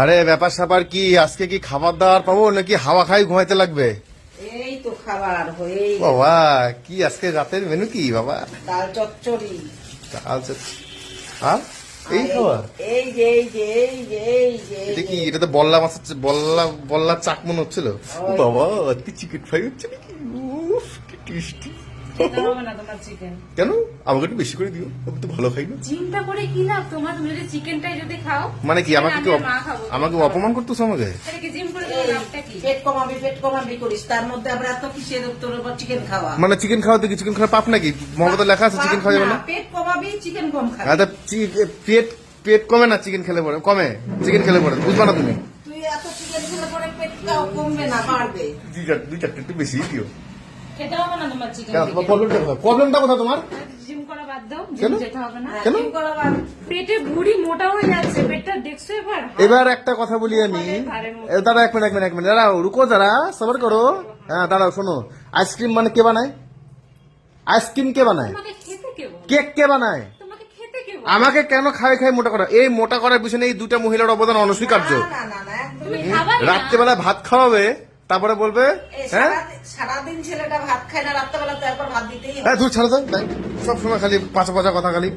আরে ব্যাপার স্যাপার কি আজকে কি খাবার দাবার পাবো নাকি হাওয়া খাই ঘুমাইতে লাগবে? এই তো খাবার হয়েই গেছে। বাবা কি আজকে রাতের মেনু কি বাবা? ডাল চচ্চড়ি। আচ্ছা আর এই খাবার এই যে এটা কি? এটা তো বল্লা মাছ হচ্ছে, বল্লা চাক মনে হচ্ছিল। ও বাবা আজকে চিকেন ফ্রাই হচ্ছে নাকি? উফ কি টেস্টি। খেতে হবে না তোমার চিকেন। কেন আমাকে একটু বেশি করে দিও, আমি তো ভালো খাই না। চিন্তা করে কি লাভ তোমার? তুমি যদি চিকেনটাই যদি খাও মানে কি আমাকে কি আমি আর মা খাবো। আমাকে অপমান করতেছো আমাকে? তাহলে কি জিম করে তোমার লাভটা কি? পেট কমাবি করিস, তার মধ্যে আবার এত কিসের তোর উপর চিকেন খাওয়া। মানে চিকেন খাওয়াতে কি চিকেন খাওয়া পাপ নাকি? মমতা লেখা আছে চিকেন খাওয়া যাবে না। পেট কমাবি, চিকেন কম খাবি। আচ্ছা পেট পেট কমে না চিকেন খেলে পরে? কমে চিকেন খেলে পরে, বুঝবা না তুমি? তুই এত চিকেন খেলে পরে পেটটাও কমবে না, বাড়বে। দুই চারটে একটু বেশি দিও। খেতে হবে না তোমার চিকেন। প্রবলেমটা কোথায় তোমার? জিম করা বাদ দাও, কেন? জিম যেতে হবে না। কেন? জিম করা বাদ। পেটে ভুড়ি মোটা হয়ে যাচ্ছে, পেটটা দেখছো এবার? এবার একটা কথা বলি আমি। দাঁড়া এক মিনিট দাঁড়াও, রুকো যারা সবার করো। হ্যাঁ দাঁড়াও, শোনো। আইসক্রিম মানে কে বানায়? আইসক্রিম কে বানায়? তোমাকে খেতে কে বলে? কেক কে বানায়? তোমাকে খেতে কে বলে? আমাকে কেন খাই খাই মোটা করা? এই মোটা করার পিছনে এই দুটা মহিলার অবদান অনস্বীকার্য। না, তুমি একদমই। খাবা না? রাত্রেবেলা ভাত খাওয়াবে, তারপরে বলবে এই হ্যাঁ সারাদিন ছেলেটা ভাত খায় না, রাত্রেবেলা তো একবার ভাত দিতেই হবে। হ্যাঁ দূর ছাড়া যায় সব সময় খালি পাঁচা পাঁচা কথা খালি।